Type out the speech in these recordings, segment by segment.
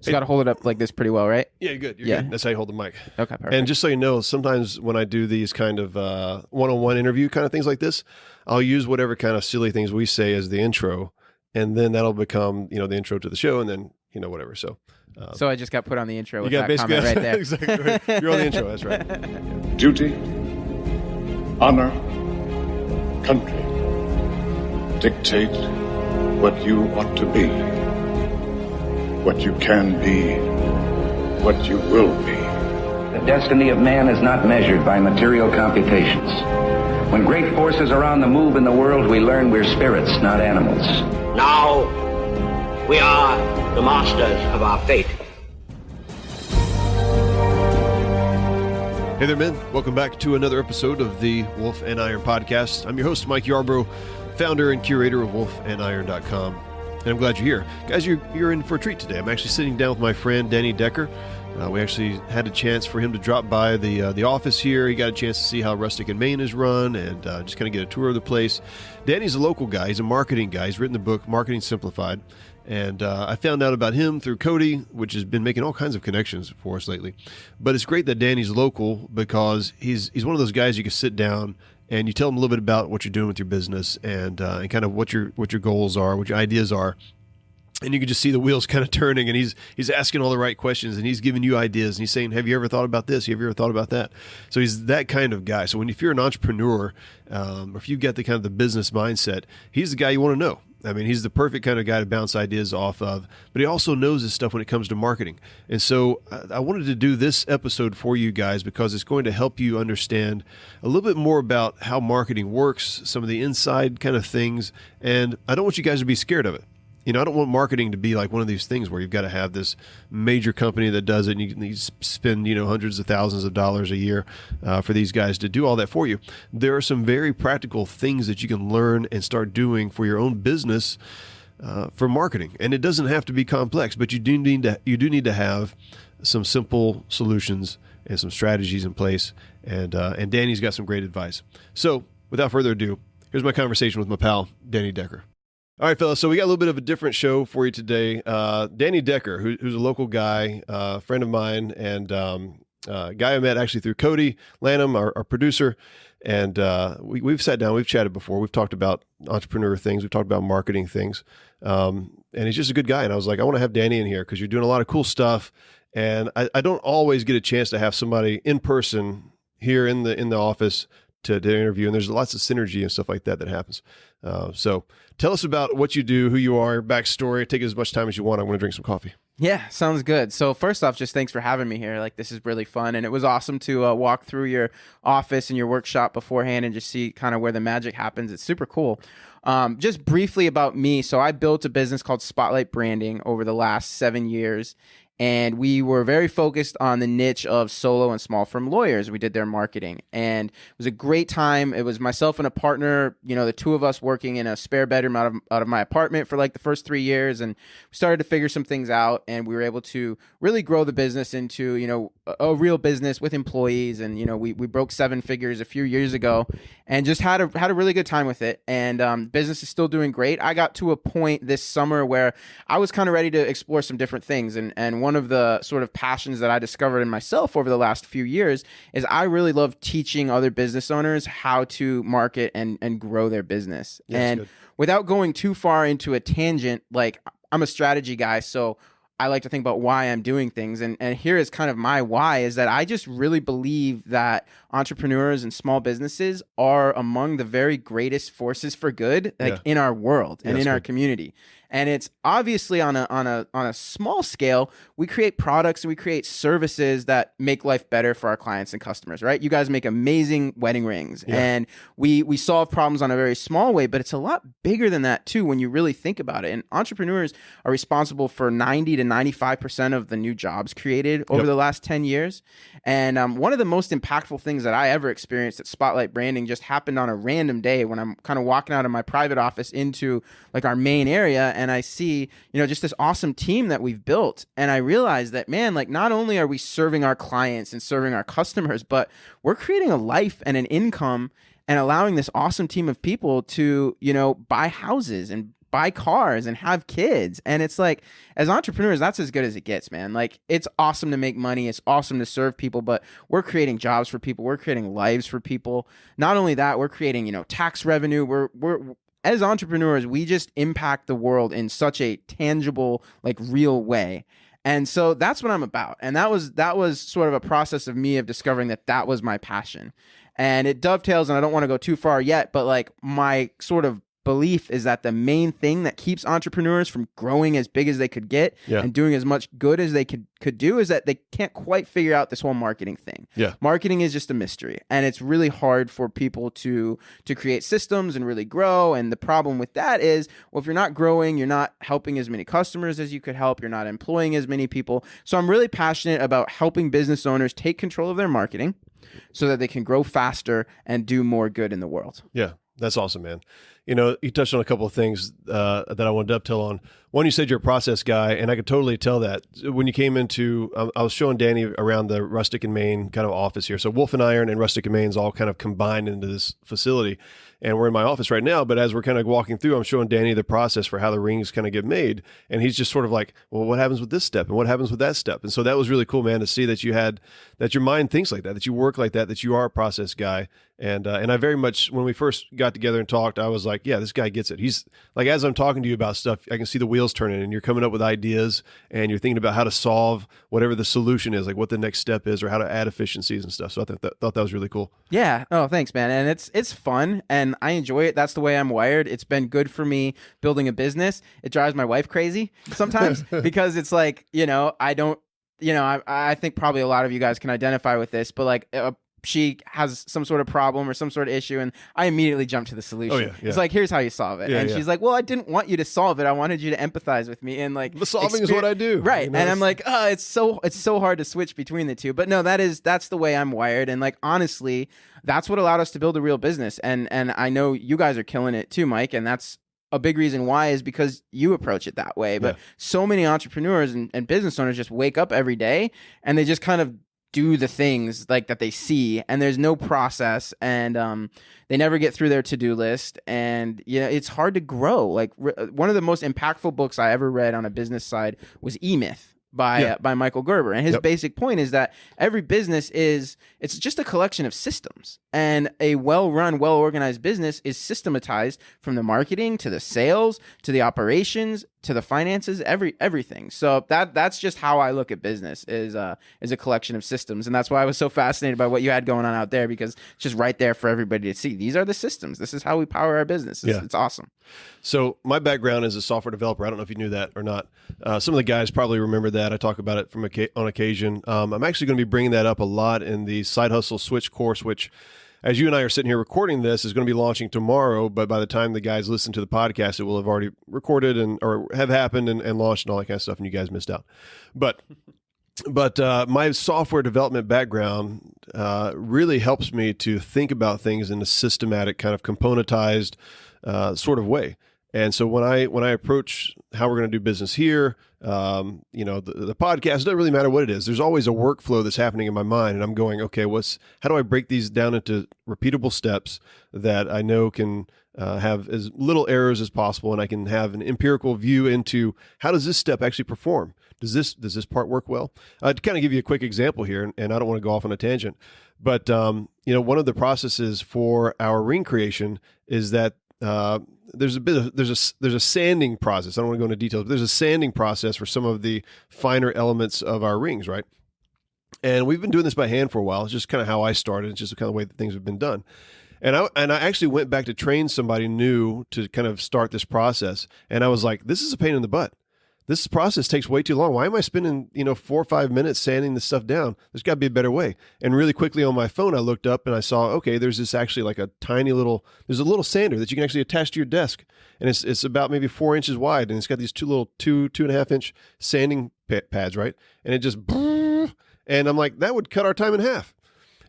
So you got to hold it up like this pretty well, right? Yeah, good. You're good. That's how you hold the mic. Okay, perfect. And just so you know, sometimes when I do these kind of one-on-one interview kind of things like this, I'll use whatever kind of silly things we say as the intro, and then that'll become, the intro to the show, and then, whatever. So I just got put on the intro with you got that comment right there. Exactly right. You're on the intro. That's right. Duty, honor, country dictate what you ought to be, what you can be, what you will be. The destiny of man is not measured by material computations. When great forces are on the move in the world, we learn we're spirits, not animals. Now we are the masters of our fate. Hey there, men. Welcome back to another episode of the Wolf and Iron podcast. I'm your host, Mike Yarbrough, founder and curator of wolfandiron.com. And I'm glad you're here. Guys, you're in for a treat today. I'm actually sitting down with my friend, Danny Decker. We actually had a chance for him to drop by the office here. He got a chance to see how Rustic and Maine is run and just kind of get a tour of the place. Danny's a local guy. He's a marketing guy. He's written the book, Marketing Simplified. And I found out about him through Cody, which has been making all kinds of connections for us lately. But it's great that Danny's local because he's one of those guys you can sit down and you tell him a little bit about what you're doing with your business and kind of what your goals are, what your ideas are. And you can just see the wheels kind of turning, and he's asking all the right questions, and he's giving you ideas, and he's saying, have you ever thought about this? Have you ever thought about that? So he's that kind of guy. So if you're an entrepreneur, or if you've got the kind of the business mindset, he's the guy you want to know. I mean, he's the perfect kind of guy to bounce ideas off of, but he also knows his stuff when it comes to marketing. And so I wanted to do this episode for you guys because it's going to help you understand a little bit more about how marketing works, some of the inside kind of things, and I don't want you guys to be scared of it. I don't want marketing to be like one of these things where you've got to have this major company that does it and you spend, hundreds of thousands of dollars a year for these guys to do all that for you. There are some very practical things that you can learn and start doing for your own business for marketing. And it doesn't have to be complex, but you do need to have some simple solutions and some strategies in place. And Danny's got some great advice. So without further ado, here's my conversation with my pal, Danny Decker. All right, fellas, so we got a little bit of a different show for you today. Danny Decker, who's a local guy, friend of mine, and guy I met actually through Cody Lanham, our producer. And we've sat down, we've chatted before. We've talked about entrepreneur things. We've talked about marketing things. And he's just a good guy. And I was like, I want to have Danny in here because you're doing a lot of cool stuff. And I don't always get a chance to have somebody in person here in the office to interview. And there's lots of synergy and stuff like that happens. So tell us about what you do, who you are, backstory. Take as much time as you want. I want to drink some coffee. Yeah, sounds good. So first off, just thanks for having me here. Like, this is really fun. And it was awesome to walk through your office and your workshop beforehand and just see kind of where the magic happens. It's super cool. Just briefly about me. So I built a business called Spotlight Branding over the last 7 years. And we were very focused on the niche of solo and small firm lawyers. We did their marketing, and it was a great time. It was myself and a partner, the two of us working in a spare bedroom out of my apartment for like the first 3 years. And we started to figure some things out, and we were able to really grow the business into, a real business with employees. And, we broke 7 figures a few years ago and just had a really good time with it. And business is still doing great. I got to a point this summer where I was kind of ready to explore some different things. And one of the sort of passions that I discovered in myself over the last few years is I really love teaching other business owners how to market and grow their business. Yeah, and without going too far into a tangent, like, I'm a strategy guy, so I like to think about why I'm doing things. And here is kind of my why, is that I just really believe that entrepreneurs and small businesses are among the very greatest forces for good, in our world and in our community. And it's obviously on a small scale, we create products and we create services that make life better for our clients and customers, right? You guys make amazing wedding rings, and we solve problems on a very small way, but it's a lot bigger than that too when you really think about it. And entrepreneurs are responsible for 90 to 95% of the new jobs created over the last 10 years. And one of the most impactful things that I ever experienced at Spotlight Branding just happened on a random day when I'm kind of walking out of my private office into like our main area, and I see, just this awesome team that we've built. And I realized that, man, like, not only are we serving our clients and serving our customers, but we're creating a life and an income and allowing this awesome team of people to, buy houses and buy cars and have kids. And it's like, as entrepreneurs, that's as good as it gets, man. Like, it's awesome to make money. It's awesome to serve people, but we're creating jobs for people. We're creating lives for people. Not only that, we're creating, tax revenue. We're as entrepreneurs, we just impact the world in such a tangible, like, real way. And so that's what I'm about. And that was sort of a process of me of discovering that was my passion. And it dovetails, and I don't want to go too far yet, but like my sort of belief is that the main thing that keeps entrepreneurs from growing as big as they could get and doing as much good as they could do is that they can't quite figure out this whole marketing thing. Yeah. Marketing is just a mystery, and it's really hard for people to create systems and really grow. And the problem with that is, well, if you're not growing, you're not helping as many customers as you could help. You're not employing as many people. So I'm really passionate about helping business owners take control of their marketing so that they can grow faster and do more good in the world. Yeah. That's awesome, man. You touched on a couple of things that I want to dovetail on. One, you said you're a process guy, and I could totally tell that. When you came into, I was showing Danny around the Rustic and Maine kind of office here. So Wolf and Iron and Rustic and Maine's all kind of combined into this facility. And we're in my office right now, but as we're kind of walking through, I'm showing Danny the process for how the rings kind of get made. And he's just sort of like, well, what happens with this step? And what happens with that step? And so that was really cool, man, to see that that your mind thinks like that you work like that you are a process guy. And I very much, when we first got together and talked, I was like, yeah, this guy gets it. He's like, as I'm talking to you about stuff, I can see the wheels turning, and you're coming up with ideas, and you're thinking about how to solve whatever the solution is, like what the next step is, or how to add efficiencies and stuff. So I thought that was really cool. Yeah. Oh, thanks, man. And it's fun, and I enjoy it. That's the way I'm wired. It's been good for me building a business. It drives my wife crazy sometimes because it's like, I don't, I think probably a lot of you guys can identify with this, but like, she has some sort of problem or some sort of issue, and I immediately jump to the solution. Oh, yeah. It's like, here's how you solve it. And she's like, well, I didn't want you to solve it. I wanted you to empathize with me. And like, the solving is what I do. Right. And I'm like, oh, it's so hard to switch between the two. But no, that's the way I'm wired. And like, honestly, that's what allowed us to build a real business. And I know you guys are killing it too, Mike. And that's a big reason why is because you approach it that way. But so many entrepreneurs and business owners just wake up every day and they just kind of do the things like that they see, and there's no process, and they never get through their to-do list, and it's hard to grow. Like one of the most impactful books I ever read on a business side was E-Myth by Michael Gerber, and his basic point is that every business it's just a collection of systems, and a well-run, well-organized business is systematized from the marketing to the sales to the operations to the finances, everything. So that's just how I look at business is a collection of systems, and that's why I was so fascinated by what you had going on out there, because it's just right there for everybody to see. These are the systems. This is how we power our business. It's awesome. So my background is a software developer. I don't know if you knew that or not. Some of the guys probably remember that. I talk about it on occasion. I'm actually going to be bringing that up a lot in the Side Hustle Switch course, which, as you and I are sitting here recording this, is going to be launching tomorrow. But by the time the guys listen to the podcast, it will have already recorded or have happened and launched and all that kind of stuff, and you guys missed out. But my software development background really helps me to think about things in a systematic, kind of componentized sort of way. And so when I approach how we're going to do business here, the podcast, it doesn't really matter what it is. There's always a workflow that's happening in my mind, and I'm going, okay, how do I break these down into repeatable steps that I know can have as little errors as possible, and I can have an empirical view into how does this step actually perform? Does this part work well? To kind of give you a quick example here, and I don't want to go off on a tangent, but one of the processes for our ring creation is that there's a sanding process. I don't want to go into details, but there's a sanding process for some of the finer elements of our rings, right? And we've been doing this by hand for a while. It's just kind of how I started. It's just the kind of way that things have been done. And I actually went back to train somebody new to kind of start this process. And I was like, this is a pain in the butt. This process takes way too long. Why am I spending 4 or 5 minutes sanding this stuff down? There's got to be a better way. And really quickly on my phone, I looked up and I saw, okay, there's this actually like there's a little sander that you can actually attach to your desk. And it's about maybe 4 inches wide. And it's got these two little 2.5 inch sanding pads, right? And it just, and I'm like, that would cut our time in half.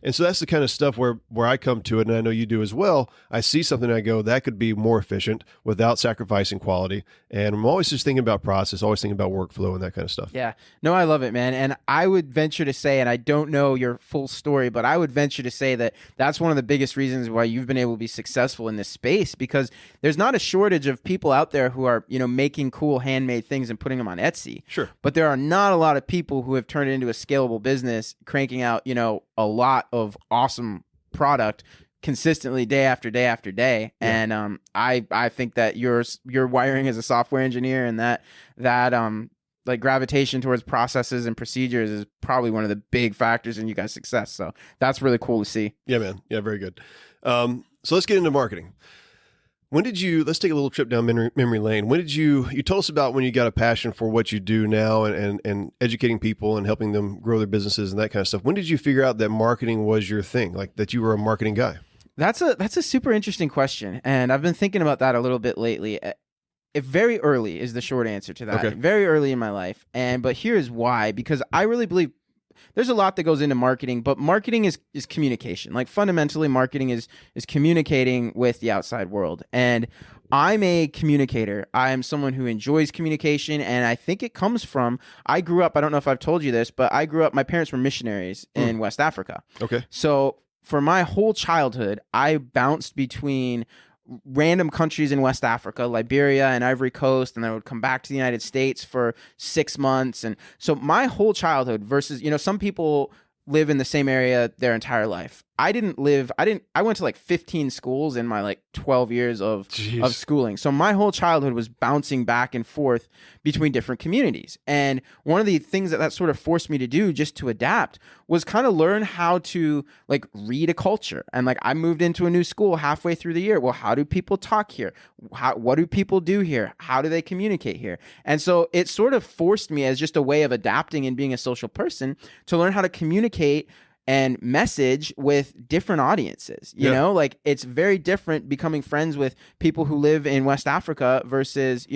And so that's the kind of stuff where I come to it, and I know you do as well. I see something and I go, that could be more efficient without sacrificing quality. And I'm always just thinking about process, always thinking about workflow and that kind of stuff. Yeah. No, I love it, man. And I would venture to say, and I don't know your full story, but I would venture to say that that's one of the biggest reasons why you've been able to be successful in this space, because there's not a shortage of people out there who are, making cool handmade things and putting them on Etsy. Sure. But there are not a lot of people who have turned it into a scalable business, cranking out, a lot of awesome product consistently day after day after day. Yeah. And I think that your wiring as a software engineer and that like gravitation towards processes and procedures is probably one of the big factors in you guys' success. So that's really cool to see. Yeah, man. Yeah, very good. So let's get into marketing. Let's take a little trip down memory lane. When did you told us about when you got a passion for what you do now and educating people and helping them grow their businesses and that kind of stuff. When did you figure out that marketing was your thing, like that you were a marketing guy? That's a super interesting question. And I've been thinking about that a little bit lately. Very early is the short answer to that. Okay. Very early in my life. But here is why, because I really believe there's a lot that goes into marketing, but marketing is communication. Like fundamentally, marketing is communicating with the outside world. And I'm a communicator. I am someone who enjoys communication, and I think it comes from, I grew up, I don't know if I've told you this, but my parents were missionaries in West Africa. Okay. So for my whole childhood, I bounced between random countries in West Africa, Liberia and Ivory Coast, and then I would come back to the United States for 6 months. And so my whole childhood versus, some people live in the same area their entire life. I went to like 15 schools in my like 12 years of schooling. So my whole childhood was bouncing back and forth between different communities. And one of the things that sort of forced me to do just to adapt was kind of learn how to like read a culture. And like I moved into a new school halfway through the year. Well, how do people talk here? What do people do here? How do they communicate here? And so it sort of forced me as just a way of adapting and being a social person to learn how to communicate and message with different audiences. You know, like it's very different becoming friends with people who live in West Africa versus,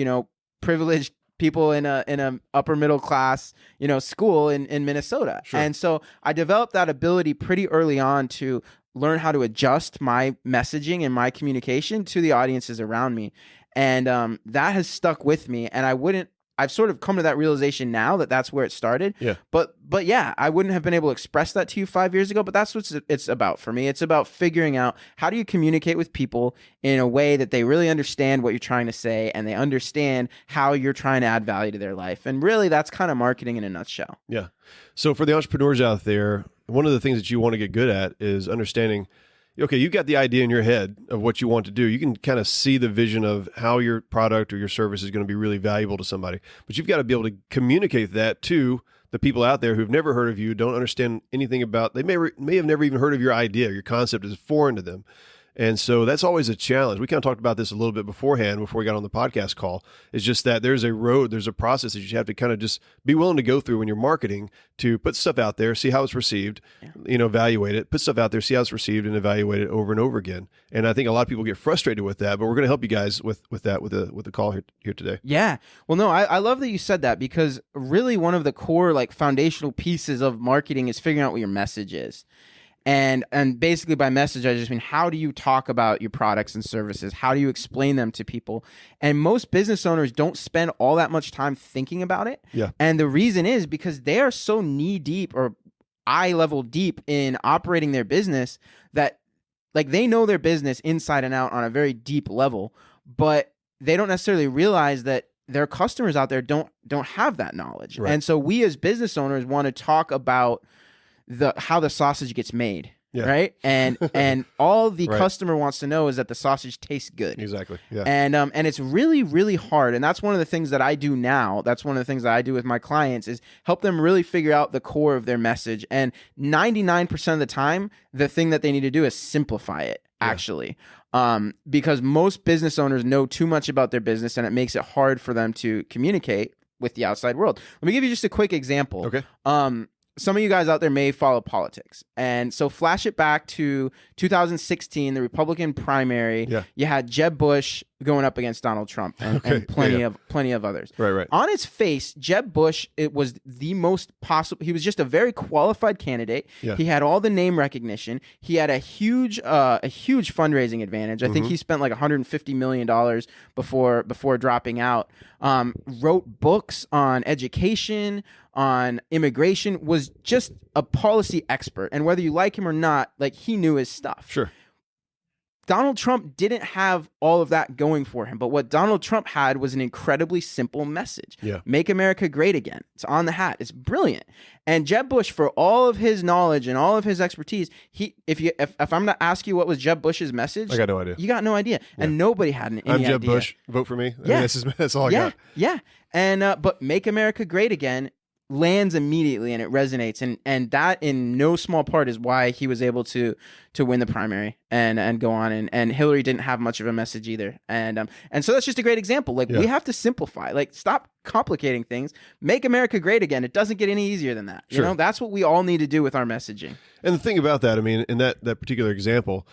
privileged people in a upper middle class, school in Minnesota. Sure. And so I developed that ability pretty early on to learn how to adjust my messaging and my communication to the audiences around me. And that has stuck with me. And I've sort of come to that realization now that that's where it started. Yeah. But yeah, I wouldn't have been able to express that to you 5 years ago, but that's what it's about for me. It's about figuring out how do you communicate with people in a way that they really understand what you're trying to say and they understand how you're trying to add value to their life. And really that's kind of marketing in a nutshell. Yeah. So for the entrepreneurs out there, one of the things that you want to get good at is understanding, okay, you've got the idea in your head of what you want to do. You can kind of see the vision of how your product or your service is going to be really valuable to somebody. But you've got to be able to communicate that to the people out there who've never heard of you, don't understand anything about, they may have never even heard of your idea. Your concept is foreign to them. And so that's always a challenge. We kind of talked about this a little bit beforehand before we got on the podcast call. It's just that there's a road, there's a process that you have to kind of just be willing to go through when you're marketing to put stuff out there, see how it's received, evaluate it, put stuff out there, see how it's received and evaluate it over and over again. And I think a lot of people get frustrated with that, but we're going to help you guys with that with the call here today. Yeah. Well, no, I love that you said that because really one of the core like foundational pieces of marketing is figuring out what your message is. And basically by message, I just mean, how do you talk about your products and services? How do you explain them to people? And most business owners don't spend all that much time thinking about it. Yeah. And the reason is because they are so knee deep or eye level deep in operating their business that like they know their business inside and out on a very deep level, but they don't necessarily realize that their customers out there don't have that knowledge. Right. And so we as business owners want to talk about how the sausage gets made, right? And all the customer wants to know is that the sausage tastes good. Exactly. Yeah. And it's really, really hard. And that's one of the things that I do now. That's one of the things that I do with my clients is help them really figure out the core of their message. And 99% of the time, the thing that they need to do is simplify it, actually. Because most business owners know too much about their business and it makes it hard for them to communicate with the outside world. Let me give you just a quick example. Okay. some of you guys out there may follow politics. And so flash it back to 2016, the Republican primary. Yeah. You had Jeb Bush going up against Donald Trump and plenty of others. Right. On its face, Jeb Bush, it was the most possible. He was just a very qualified candidate. Yeah. He had all the name recognition. He had a huge fundraising advantage. I think he spent like $150 million before dropping out. Wrote books on education, on immigration, was just a policy expert. And whether you like him or not, like, he knew his stuff. Sure. Donald Trump didn't have all of that going for him, but what Donald Trump had was an incredibly simple message. Yeah. Make America great again. It's on the hat. It's brilliant. And Jeb Bush, for all of his knowledge and all of his expertise, if I'm going to ask you what was Jeb Bush's message, I got no idea. You got no idea. Yeah. And nobody had any idea. I'm Jeb Bush. Vote for me. Yeah. I mean, that's all I got. Yeah. And but Make America Great Again lands immediately, and it resonates, and that in no small part is why he was able to win the primary and go on, and Hillary didn't have much of a message either, and so that's just a great example. Like, we have to simplify, like, stop complicating things. Make America great again. It doesn't get any easier than that. Sure. You know, that's what we all need to do with our messaging. And the thing about that, I mean, in that particular example,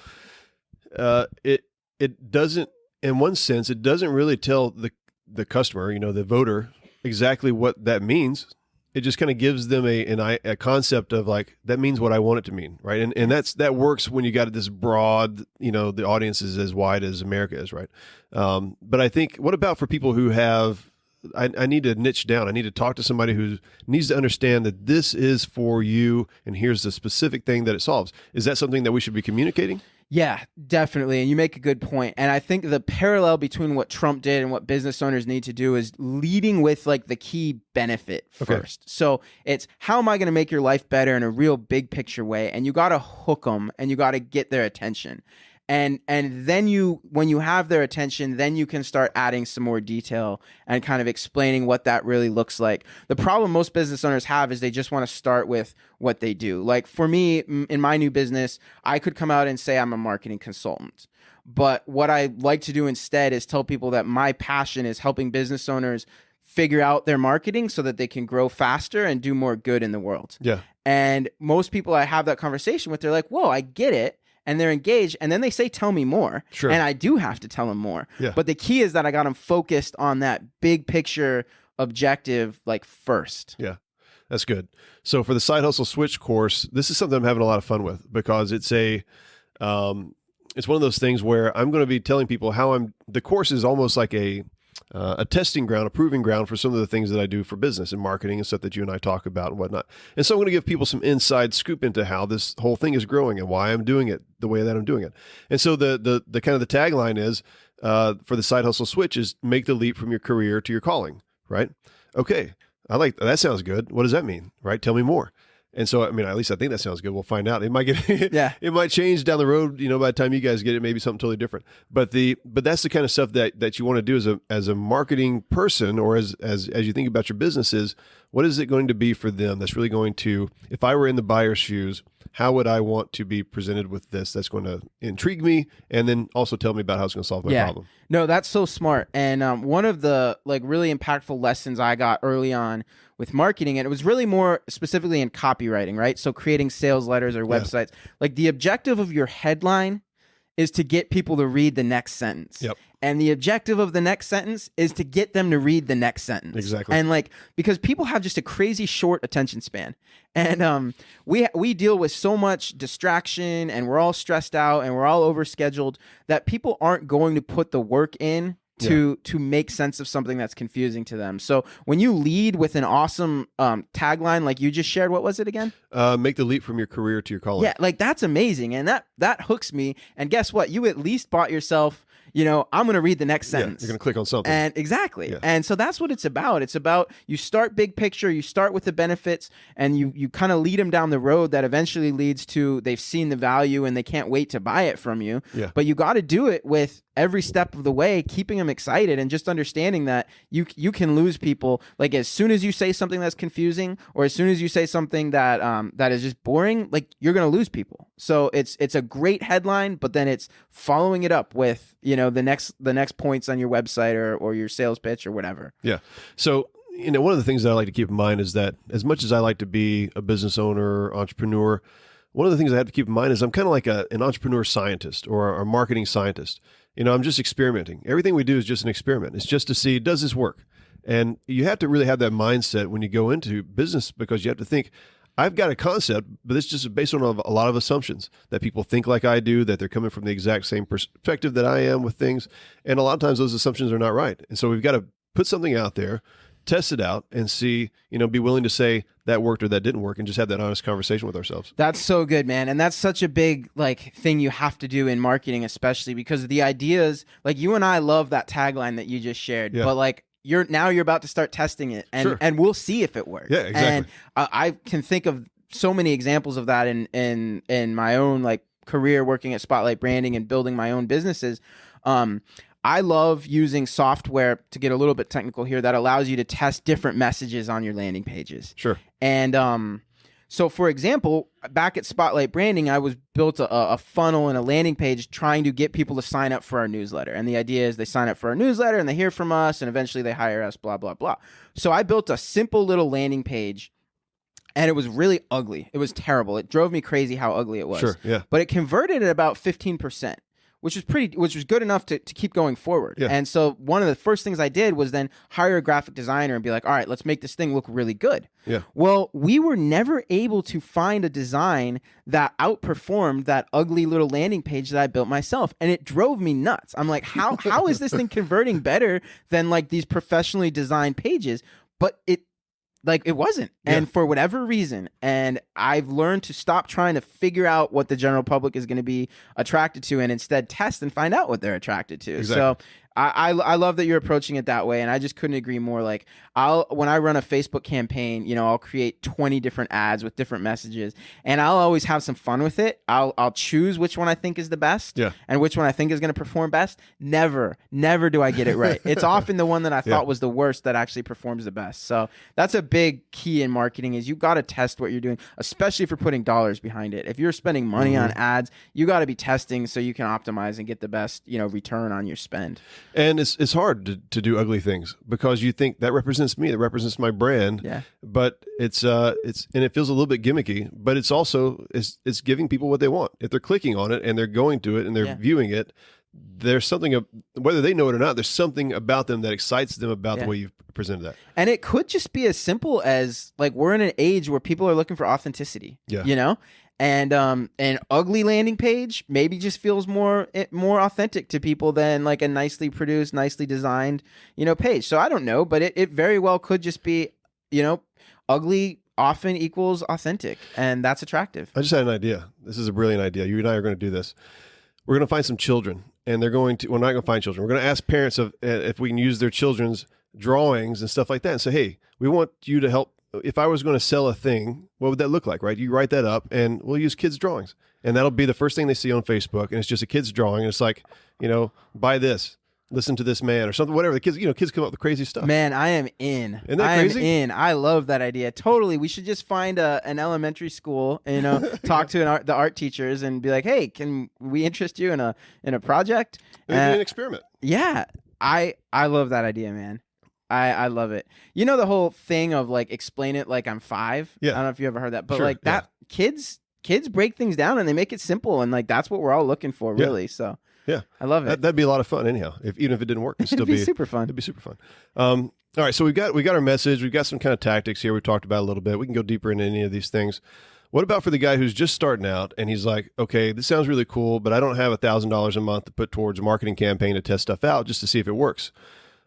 it doesn't, in one sense, it doesn't really tell the customer, you know, the voter, exactly what that means. It just kind of gives them a concept of, like, that means what I want it to mean, right? And that works when you got this broad, you know, the audience is as wide as America is, right? But I think, what about for people who have, I need to niche down. I need to talk to somebody who needs to understand that this is for you, and here's the specific thing that it solves. Is that something that we should be communicating? Yeah, definitely. And you make a good point. And I think the parallel between what Trump did and what business owners need to do is leading with, like, the key benefit first. So it's, how am I going to make your life better in a real big picture way? And you got to hook them, and you got to get their attention. And then when you have their attention, then you can start adding some more detail and kind of explaining what that really looks like. The problem most business owners have is they just want to start with what they do. Like, for me, in my new business, I could come out and say I'm a marketing consultant. But what I like to do instead is tell people that my passion is helping business owners figure out their marketing so that they can grow faster and do more good in the world. Yeah. And most people I have that conversation with, they're like, whoa, I get it. And they're engaged, and then they say, tell me more. Sure. And I do have to tell them more. Yeah. But the key is that I got them focused on that big picture objective, like, first. Yeah, that's good. So for the Side Hustle Switch course, this is something I'm having a lot of fun with, because it's it's one of those things where I'm going to be telling people how the course is almost like a testing ground, a proving ground for some of the things that I do for business and marketing and stuff that you and I talk about and whatnot. And so I'm going to give people some inside scoop into how this whole thing is growing and why I'm doing it the way that I'm doing it. And so the kind of the tagline is, for the Side Hustle Switch, is make the leap from your career to your calling, right? Okay. I like that. Sounds good. What does that mean? Right? Tell me more. And so, I mean, at least I think that sounds good. We'll find out. It might get, it might change down the road. You know, by the time you guys get it, maybe something totally different. But that's the kind of stuff that you want to do as a marketing person, or as you think about your businesses. What is it going to be for them? That's really going to, if I were in the buyer's shoes, how would I want to be presented with this? That's going to intrigue me, and then also tell me about how it's going to solve my problem. No, that's so smart. And one of the, like, really impactful lessons I got early on with marketing, and it was really more specifically in copywriting, right? So creating sales letters or websites. Like, the objective of your headline is to get people to read the next sentence. Yep. And the objective of the next sentence is to get them to read the next sentence. Exactly. And, like, because people have just a crazy short attention span. And we deal with so much distraction, and we're all stressed out, and we're all overscheduled, that people aren't going to put the work in to make sense of something that's confusing to them. So when you lead with an awesome tagline like you just shared, what was it again? Make the leap from your career to your calling. Yeah, like, that's amazing. And that hooks me. And guess what? You at least bought yourself, you know, I'm going to read the next sentence. You're going to click on something. And exactly. Yeah. And so that's what it's about. It's about, you start big picture, you start with the benefits, and you kind of lead them down the road that eventually leads to, they've seen the value and they can't wait to buy it from you. Yeah. But you got to do it with every step of the way, keeping them excited, and just understanding that you can lose people. Like, as soon as you say something that's confusing, or as soon as you say something that that is just boring, like, you're going to lose people. So it's a great headline, but then it's following it up with, you know, the next points on your website or your sales pitch or whatever. Yeah. So, one of the things that I like to keep in mind is that as much as I like to be a business owner, entrepreneur, one of the things I have to keep in mind is I'm kind of like an entrepreneur scientist or a marketing scientist. I'm just experimenting. Everything we do is just an experiment. It's just to see, does this work? And you have to really have that mindset when you go into business, because you have to think, I've got a concept, but it's just based on a lot of assumptions that people think like I do, that they're coming from the exact same perspective that I am with things. And a lot of times those assumptions are not right. And so we've got to put something out there, test it out, and see, be willing to say that worked or that didn't work, and just have that honest conversation with ourselves. That's so good, man. And that's such a big thing you have to do in marketing, especially because the ideas, you and I love that tagline that you just shared, but you're about to start testing it, and Sure. and we'll see if it works. Yeah, exactly. And I can think of so many examples of that in my own career working at Spotlight Branding and building my own businesses. I love using software, to get a little bit technical here, that allows you to test different messages on your landing pages. Sure. And so, for example, back at Spotlight Branding, I was built a funnel and a landing page trying to get people to sign up for our newsletter. And the idea is they sign up for our newsletter and they hear from us and eventually they hire us, blah, blah, blah. So I built a simple little landing page, and it was really ugly. It was terrible. It drove me crazy how ugly it was. Sure, yeah. But it converted at about 15%. Which was good enough to keep going forward. Yeah. And so one of the first things I did was then hire a graphic designer and be like, all right, let's make this thing look really good. Yeah. Well, we were never able to find a design that outperformed that ugly little landing page that I built myself. And it drove me nuts. I'm like, how is this thing converting better than these professionally designed pages? But it wasn't. And for whatever reason, and I've learned to stop trying to figure out what the general public is going to be attracted to, and instead test and find out what they're attracted to. Exactly. So I love that you're approaching it that way, and I just couldn't agree more. When I run a Facebook campaign, I'll create 20 different ads with different messages, and I'll always have some fun with it. I'll choose which one I think is the best, and which one I think is going to perform best. Never do I get it right. It's often the one that I thought was the worst that actually performs the best. So that's a big key in marketing, is you got to test what you're doing, especially if you're putting dollars behind it. If you're spending money on ads, you got to be testing so you can optimize and get the best, return on your spend. And it's hard to do ugly things, because you think that represents me, that represents my brand. Yeah. But it's and it feels a little bit gimmicky, but it's also it's giving people what they want. If they're clicking on it and they're going to it and they're viewing it, there's something whether they know it or not, there's something about them that excites them about the way you've presented that. And it could just be as simple as we're in an age where people are looking for authenticity. Yeah. And an ugly landing page maybe just feels more authentic to people than a nicely produced, nicely designed, page. So I don't know, but it very well could just be, ugly often equals authentic, and that's attractive. I just had an idea. This is a brilliant idea. You and I are going to do this. We're going to find some children, and we're not going to find children. We're going to ask parents if we can use their children's drawings and stuff like that, and say, hey, we want you to help. If I was going to sell a thing, what would that look like, right? You write that up, and we'll use kids' drawings. And that'll be the first thing they see on Facebook, and it's just a kid's drawing, and it's like, buy this, listen to this man, or something, whatever. The kids come up with crazy stuff. Man, I am in. Isn't that crazy? I am in. I love that idea. Totally. We should just find an elementary school, talk to the art teachers and be like, hey, can we interest you in a project? An experiment. Yeah. I love that idea, man. I love it. The whole thing of explain it like I'm 5. Yeah. I don't know if you ever heard that, but Sure, that kids break things down and they make it simple, and that's what we're all looking for, really. So yeah, I love it. That'd be a lot of fun, anyhow. Even if it didn't work, it'd still be super fun. It'd be super fun. All right, so we got our message. We've got some kind of tactics here. We talked about a little bit. We can go deeper into any of these things. What about for the guy who's just starting out and he's like, okay, this sounds really cool, but I don't have $1,000 a month to put towards a marketing campaign to test stuff out just to see if it works.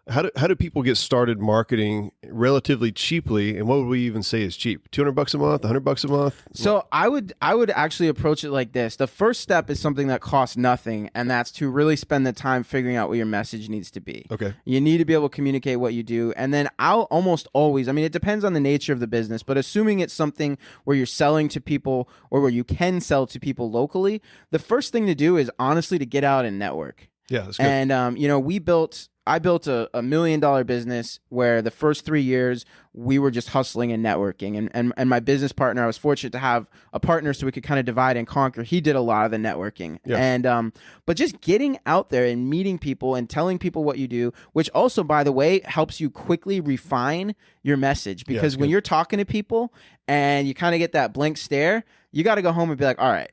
How do people get started marketing relatively cheaply, and what would we even say is cheap? $200 a month, $100 a month? So I would actually approach it like this. The first step is something that costs nothing, and that's to really spend the time figuring out what your message needs to be. Okay. You need to be able to communicate what you do, and then I'll almost always, it depends on the nature of the business, but assuming it's something where you're selling to people or where you can sell to people locally, the first thing to do is honestly to get out and network. Yeah, that's good. And we built I built a $1 million business where the first 3 years we were just hustling and networking. And my business partner, I was fortunate to have a partner so we could kind of divide and conquer. He did a lot of the networking. Yeah. And but just getting out there and meeting people and telling people what you do, which also, by the way, helps you quickly refine your message. Because when you're talking to people and you kind of get that blank stare, you got to go home and be like, all right,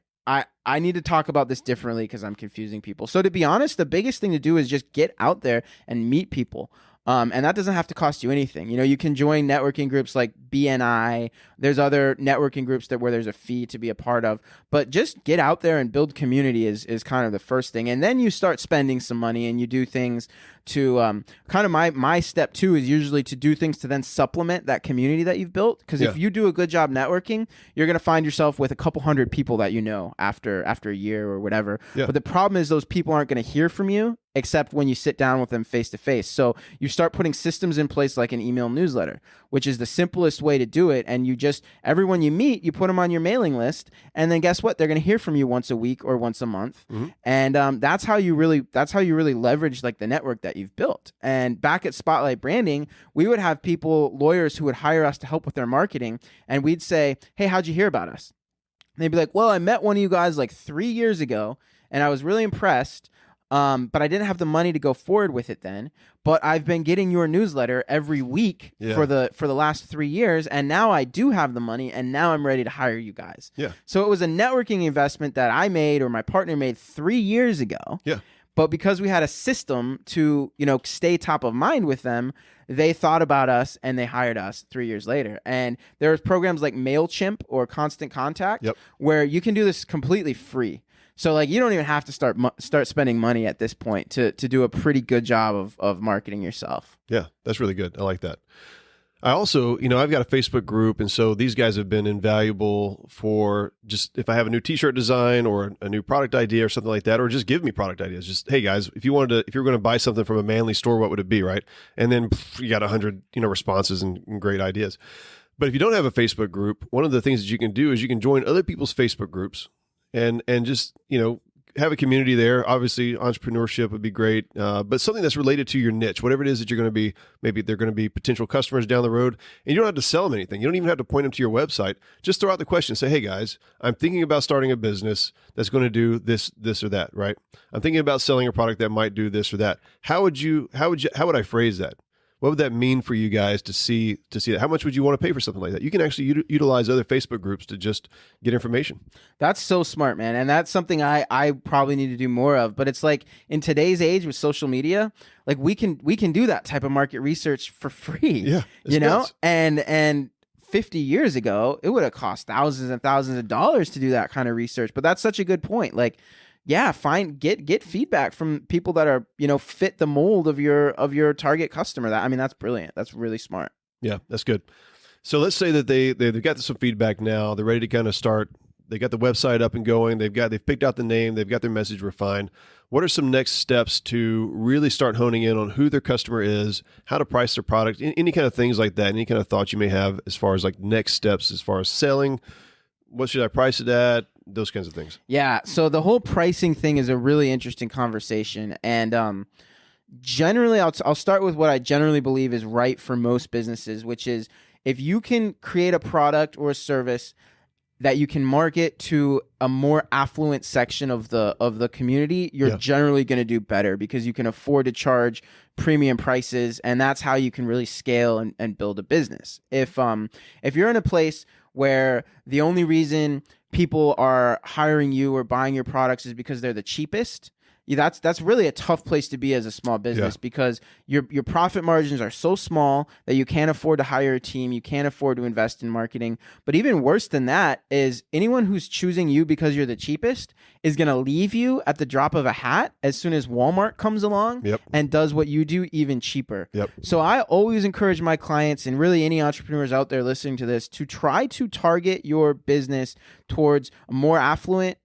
I need to talk about this differently because I'm confusing people. So to be honest, the biggest thing to do is just get out there and meet people. And that doesn't have to cost you anything. You know, you can join networking groups like BNI. There's other networking groups where there's a fee to be a part of. But just get out there and build community is kind of the first thing. And then you start spending some money and you do things to kind of my step 2 is usually to do things to then supplement that community that you've built. Because if you do a good job networking, you're going to find yourself with a couple hundred people that you know after a year or whatever. Yeah. But the problem is those people aren't going to hear from you except when you sit down with them face to face. So you start putting systems in place like an email newsletter, which is the simplest way to do it. And you just, everyone you meet, you put them on your mailing list. And then guess what? They're going to hear from you once a week or once a month. Mm-hmm. And that's how you really leverage like the network that you've built. And back at Spotlight Branding, we would have lawyers who would hire us to help with their marketing. And we'd say, hey, how'd you hear about us? And they'd be like, well, I met one of you guys like 3 years ago and I was really impressed. But I didn't have the money to go forward with it then. But I've been getting your newsletter every week for the last 3 years, and now I do have the money, and now I'm ready to hire you guys. Yeah. So it was a networking investment that I made or my partner made 3 years ago. Yeah. But because we had a system to, stay top of mind with them, they thought about us and they hired us 3 years later. And there's programs like MailChimp or Constant Contact where you can do this completely free. So like you don't even have to start spending money at this point to do a pretty good job of marketing yourself. Yeah, that's really good. I like that. I also, I've got a Facebook group, and so these guys have been invaluable for just if I have a new T-shirt design or a new product idea or something like that, or just give me product ideas. Just, hey guys, if you're going to buy something from a manly store, what would it be, right? And then you got 100, responses and great ideas. But if you don't have a Facebook group, one of the things that you can do is you can join other people's Facebook groups. And just, have a community there. Obviously, entrepreneurship would be great, but something that's related to your niche, whatever it is that you're going to be, maybe they're going to be potential customers down the road, and you don't have to sell them anything. You don't even have to point them to your website. Just throw out the question. Say, hey, guys, I'm thinking about starting a business that's going to do this or that, right? I'm thinking about selling a product that might do this or that. How would I phrase that? What would that mean for you guys to see that? How much would you want to pay for something like that? You can actually utilize other Facebook groups to just get information. That's so smart, man. And that's something I probably need to do more of. But it's like in today's age with social media, like we can do that type of market research for free. Yeah. Nuts. And 50 years ago, it would have cost thousands and thousands of dollars to do that kind of research. But that's such a good point. Like, yeah, get feedback from people that are, fit the mold of your target customer. That's brilliant. That's really smart. Yeah, that's good. So let's say that they've got some feedback now. They're ready to kind of start. They got the website up and going. They've picked out the name. They've got their message refined. What are some next steps to really start honing in on who their customer is, how to price their product, any kind of things like that, any kind of thoughts you may have as far as like next steps as far as selling? What should I price it at? Those kinds of things. Yeah. So the whole pricing thing is a really interesting conversation. And generally, I'll start with what I generally believe is right for most businesses, which is if you can create a product or a service that you can market to a more affluent section of the community, you're generally going to do better because you can afford to charge premium prices, and that's how you can really scale and build a business. If you're in a place where the only reason people are hiring you or buying your products is because they're the cheapest, that's really a tough place to be as a small business because your profit margins are so small that you can't afford to hire a team, you can't afford to invest in marketing. But even worse than that is anyone who's choosing you because you're the cheapest is going to leave you at the drop of a hat as soon as Walmart comes along and does what you do even cheaper. So I always encourage my clients and really any entrepreneurs out there listening to this to try to target your business towards a more affluent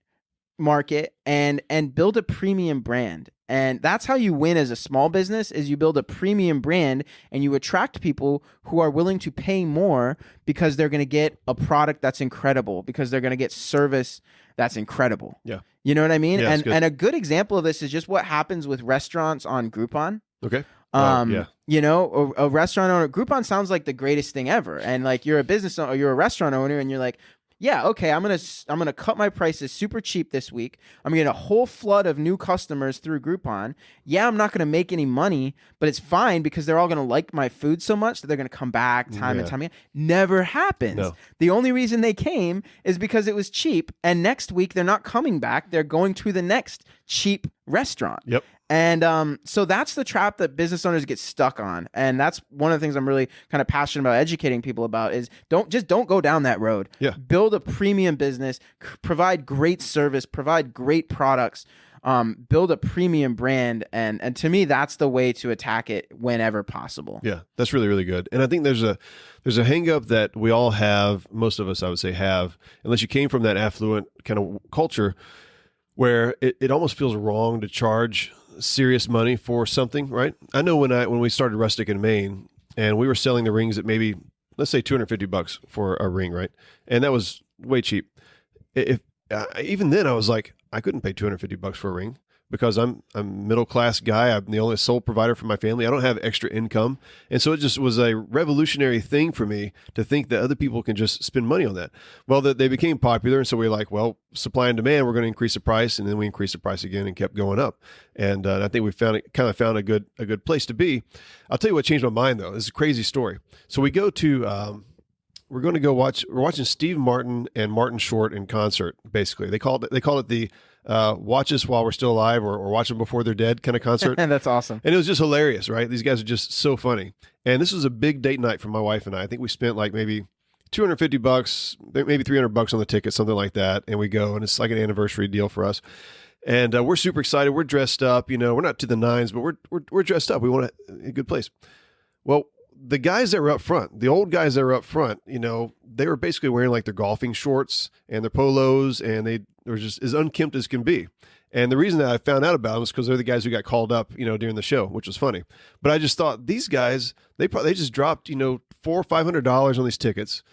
market and build a premium brand. And that's how you win as a small business is you build a premium brand and you attract people who are willing to pay more because they're going to get a product that's incredible, because they're going to get service that's incredible. Yeah. You know what I mean? Yeah, and a good example of this is just what happens with restaurants on Groupon. Okay. Yeah. You know, a restaurant owner, Groupon sounds like the greatest thing ever. And like you're a business owner, you're a restaurant owner, and you're like, yeah, okay, I'm gonna cut my prices super cheap this week. I'm gonna get a whole flood of new customers through Groupon. Yeah, I'm not gonna make any money, but it's fine because they're all gonna like my food so much that they're gonna come back time and time again. Never happens. No. The only reason they came is because it was cheap, and next week they're not coming back. They're going to the next cheap restaurant. Yep. And so that's the trap that business owners get stuck on. And that's one of the things I'm really kind of passionate about educating people about is don't go down that road. Yeah. Build a premium business, provide great service, provide great products, build a premium brand. And to me, that's the way to attack it whenever possible. Yeah, that's really, really good. And I think there's a hang up that we all have, most of us, I would say, have, unless you came from that affluent kind of culture where it almost feels wrong to charge serious money for something, right? I know when we started Rustic in Maine and we were selling the rings at maybe, let's say $250 for a ring, right? And that was way cheap. If even then I was like, I couldn't pay $250 for a ring because I'm a middle-class guy. I'm the only sole provider for my family. I don't have extra income. And so it just was a revolutionary thing for me to think that other people can just spend money on that. Well, they became popular. And so we were like, well, supply and demand, we're going to increase the price. And then we increased the price again and kept going up. And I think we found a good place to be. I'll tell you what changed my mind, though. This is a crazy story. So we go to... we're watching Steve Martin and Martin Short in concert, basically. They call it the watch us while we're still alive or watch them before they're dead kind of concert. And that's awesome. And it was just hilarious, right? These guys are just so funny. And this was a big date night for my wife and I. I think we spent like maybe $250, maybe $300 on the ticket, something like that. And we go, and it's like an anniversary deal for us. And we're super excited. We're dressed up, we're not to the nines, but we're dressed up. We want a good place. Well, the guys that were up front, the old guys that were up front, they were basically wearing like their golfing shorts and their polos, and they were just as unkempt as can be. And the reason that I found out about them was because they're the guys who got called up, during the show, which was funny. But I just thought these guys, they just dropped, $400 or $500 on these tickets,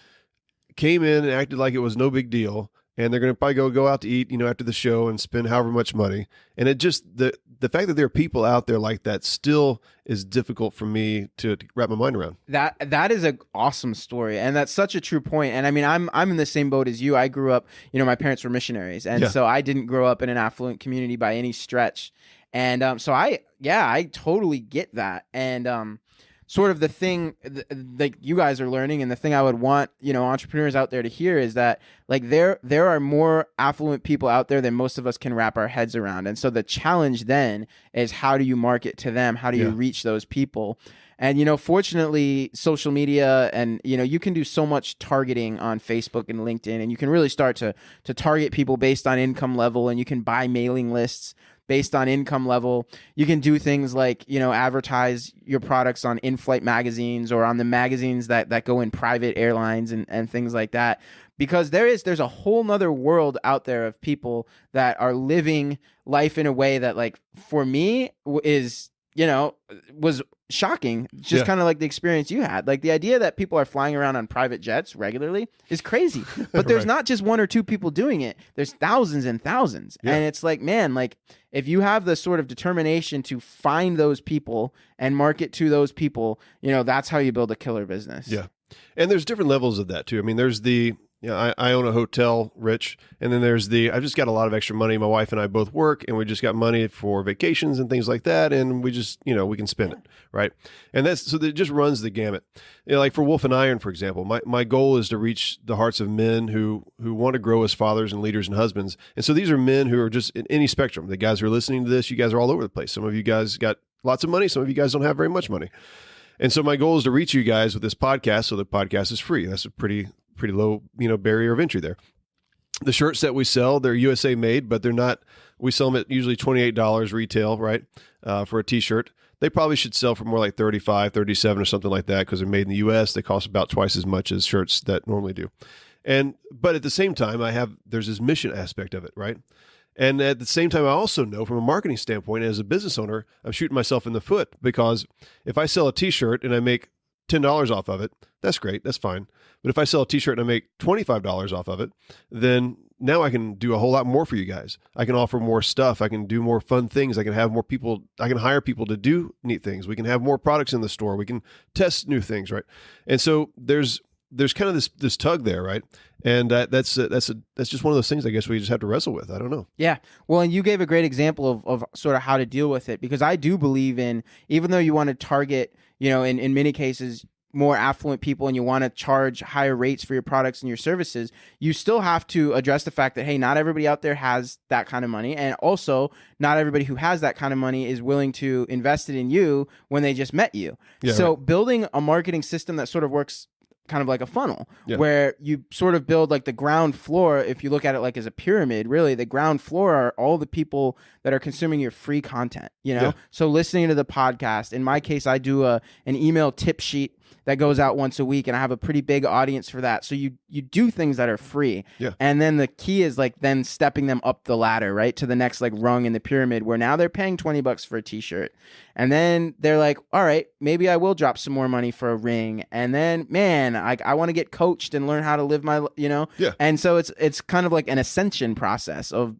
came in and acted like it was no big deal. And they're going to probably go out to eat, after the show and spend however much money. And it just, the fact that there are people out there like that still is difficult for me to wrap my mind around. That is an awesome story. And that's such a true point. And I mean, I'm in the same boat as you. I grew up, my parents were missionaries. And so I didn't grow up in an affluent community by any stretch. And so I totally get that. And, sort of the thing that you guys are learning, and the thing I would want, entrepreneurs out there to hear is that like there are more affluent people out there than most of us can wrap our heads around. And so the challenge then is how do you market to them? How do you reach those people? And, fortunately, social media and, you can do so much targeting on Facebook and LinkedIn, and you can really start to target people based on income level, and you can buy mailing lists based on income level. You can do things like, advertise your products on in-flight magazines or on the magazines that go in private airlines and things like that. Because there's a whole nother world out there of people that are living life in a way that, like, for me is, was shocking. Just kind of like the experience you had. Like the idea that people are flying around on private jets regularly is crazy. But there's not just one or two people doing it. There's thousands and thousands. Yeah. And it's like, man, like if you have the sort of determination to find those people and market to those people, that's how you build a killer business. Yeah. And there's different levels of that too. I mean, there's the, I own a hotel, Rich, and then there's I've just got a lot of extra money. My wife and I both work, and we just got money for vacations and things like that, and we just, we can spend it, right? And so it just runs the gamut. Like for Wolf and Iron, for example, my goal is to reach the hearts of men who want to grow as fathers and leaders and husbands. And so these are men who are just in any spectrum. The guys who are listening to this, you guys are all over the place. Some of you guys got lots of money. Some of you guys don't have very much money. And so my goal is to reach you guys with this podcast. So the podcast is free. That's a pretty low, barrier of entry there. The shirts that we sell, they're USA made, but they're not, we sell them at usually $28 retail, right? For a t-shirt. They probably should sell for more like $35, $37 or something like that because they're made in the US. They cost about twice as much as shirts that normally do. But at the same time, there's this mission aspect of it, right? And at the same time, I also know from a marketing standpoint, as a business owner, I'm shooting myself in the foot because if I sell a t-shirt and I make $10 off of it, that's great. That's fine. But if I sell a t-shirt and I make $25 off of it, then now I can do a whole lot more for you guys. I can offer more stuff. I can do more fun things. I can have more people. I can hire people to do neat things. We can have more products in the store. We can test new things, right? And so there's kind of this tug there, right? And that's just one of those things I guess we just have to wrestle with. I don't know. Yeah. Well, and you gave a great example of sort of how to deal with it, because I do believe in, even though you want to target, in many cases, more affluent people, and you want to charge higher rates for your products and your services, you still have to address the fact that, hey, not everybody out there has that kind of money. And also not everybody who has that kind of money is willing to invest it in you when they just met you. Yeah, so right. building a marketing system that sort of works kind of like a funnel, Yeah. where you sort of build like the ground floor. If you look at it like as a pyramid, really the ground floor are all the people that are consuming your free content, Yeah. So listening to the podcast. In my case, I do an email tip sheet that goes out once a week, and I have a pretty big audience for that. So you do things that are free. Yeah. And then the key is like then stepping them up the ladder, right? To the next like rung in the pyramid, where now they're paying $20 for a t-shirt. And then they're like, all right, maybe I will drop some more money for a ring. And then, man, I want to get coached and learn how to live my, Yeah. And so it's kind of like an ascension process of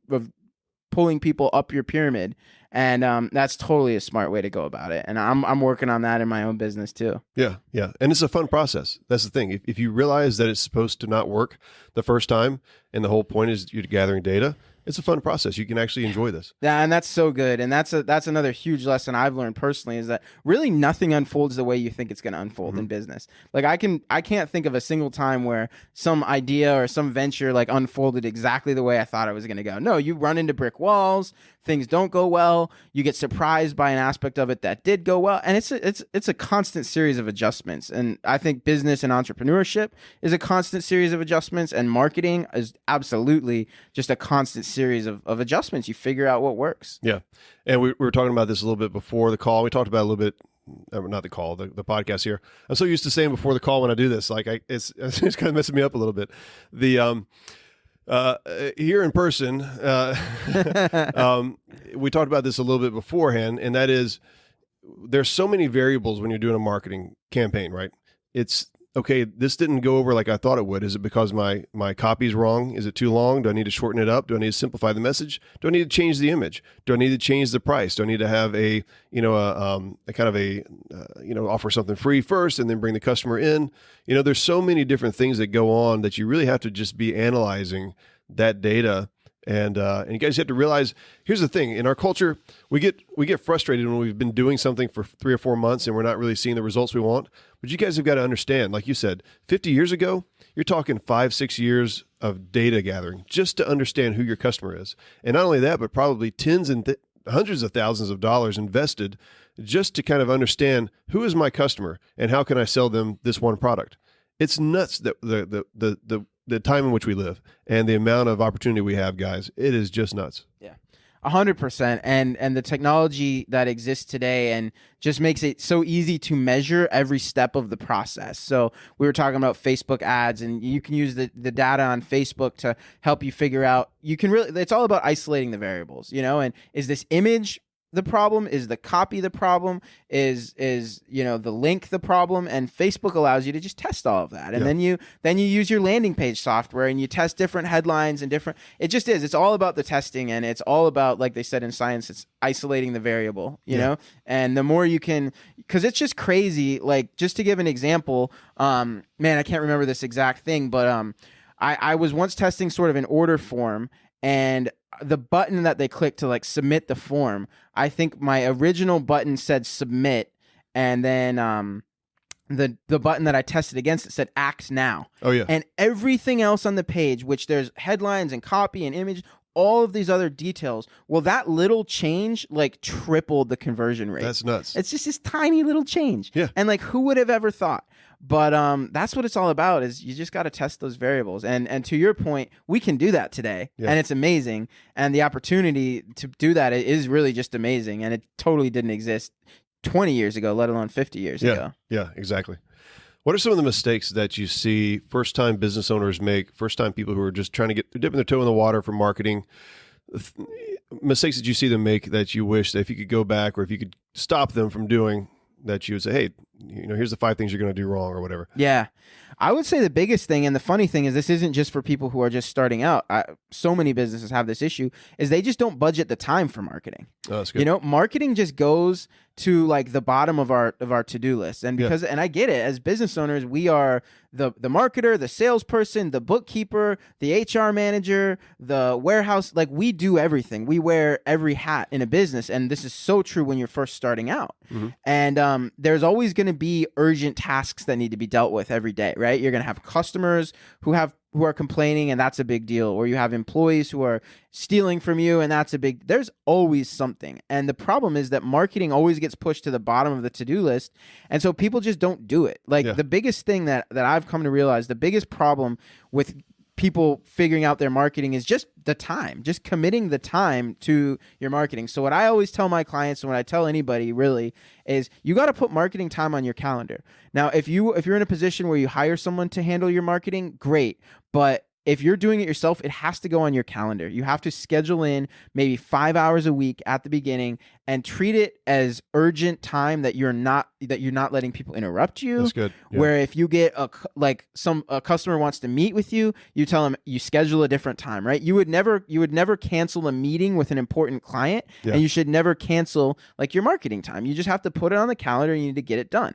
pulling people up your pyramid. And that's totally a smart way to go about it. And I'm working on that in my own business too. Yeah. Yeah. And it's a fun process. That's the thing. If you realize that it's supposed to not work the first time, and the whole point is you're gathering data, it's a fun process. You can actually enjoy this. Yeah, and that's so good. And that's another huge lesson I've learned personally, is that really nothing unfolds the way you think it's going to unfold in business. Like I can't think of a single time where some idea or some venture like unfolded exactly the way I thought it was going to go. No, you run into brick walls, things don't go well, you get surprised by an aspect of it that did go well, and it's a constant series of adjustments. And I think business and entrepreneurship is a constant series of adjustments, and marketing is absolutely just a constant series of adjustments. You figure out what works. Yeah. And we were talking about this a little bit before the call. We talked about it a little bit, not the call, the podcast here. I'm so used to saying before the call when I do this, like it's kind of messing me up a little bit. The here in person, we talked about this a little bit beforehand, and that is there's so many variables when you're doing a marketing campaign, right? It's okay, this didn't go over like I thought it would. Is it because my copy's wrong? Is it too long? Do I need to shorten it up? Do I need to simplify the message? Do I need to change the image? Do I need to change the price? Do I need to have a offer something free first and then bring the customer in? There's so many different things that go on that you really have to just be analyzing that data. And you guys have to realize, here's the thing, in our culture, we get frustrated when we've been doing something for 3 or 4 months and we're not really seeing the results we want. But you guys have got to understand, like you said, 50 years ago, you're talking 5-6 years of data gathering just to understand who your customer is. And not only that, but probably tens and hundreds of thousands of dollars invested just to kind of understand who is my customer and how can I sell them this one product. It's nuts that the time in which we live and the amount of opportunity we have, guys. It is just nuts. Yeah, 100%. And the technology that exists today and just makes it so easy to measure every step of the process. So we were talking about Facebook ads, and you can use the data on Facebook to help you figure out, it's all about isolating the variables, and is this image the problem? Is the copy the problem? Is the link the problem? And Facebook allows you to just test all of that. And then you use your landing page software and you test different headlines and it's all about the testing, and it's all about, like they said in science, it's isolating the variable, you know? And the more you can, because it's just crazy. Like, just to give an example, man, I can't remember this exact thing, but I was once testing sort of an order form, and the button that they clicked to like submit the form, I think my original button said submit, and then the button that I tested against it said act now. Oh yeah. And everything else on the page, which there's headlines and copy and image, all of these other details, well, that little change like tripled the conversion rate. That's nuts. It's just this tiny little change. Yeah. And like, who would have ever thought? But that's what it's all about, is you just got to test those variables. And to your point, we can do that today, and it's amazing. And the opportunity to do that is really just amazing. And it totally didn't exist 20 years ago, let alone 50 years ago. Yeah, exactly. What are some of the mistakes that you see first-time business owners make, first-time people who are just trying to dipping their toe in the water for marketing, mistakes that you see them make that you wish that if you could go back or if you could stop them from doing, that you would say, hey, here's the 5 things you're going to do wrong or whatever. Yeah. I would say the biggest thing, and the funny thing is this isn't just for people who are just starting out. So many businesses have this issue, is they just don't budget the time for marketing. Oh, that's good. Marketing just goes to like the bottom of our to-do list. And because and I get it, as business owners, we are the marketer, the salesperson, the bookkeeper, the HR manager, the warehouse, like we do everything. We wear every hat in a business, and this is so true when you're first starting out. Mm-hmm. And there's always going to be urgent tasks that need to be dealt with every day, right? You're going to have customers who are complaining, and that's a big deal. Or you have employees who are stealing from you, and that's there's always something. And the problem is that marketing always gets pushed to the bottom of the to-do list. And so people just don't do it. Like the biggest thing that I've come to realize, the biggest problem with people figuring out their marketing is just the time, just committing the time to your marketing. So what I always tell my clients, and what I tell anybody really, is you got to put marketing time on your calendar. Now, if you're in a position where you hire someone to handle your marketing, great. But if you're doing it yourself, it has to go on your calendar. You have to schedule in maybe 5 hours a week at the beginning and treat it as urgent time that you're not letting people interrupt you. That's good. Yeah. Where if you get a customer wants to meet with you, you tell them you schedule a different time, right? You would never cancel a meeting with an important client, and you should never cancel like your marketing time. You just have to put it on the calendar, and you need to get it done.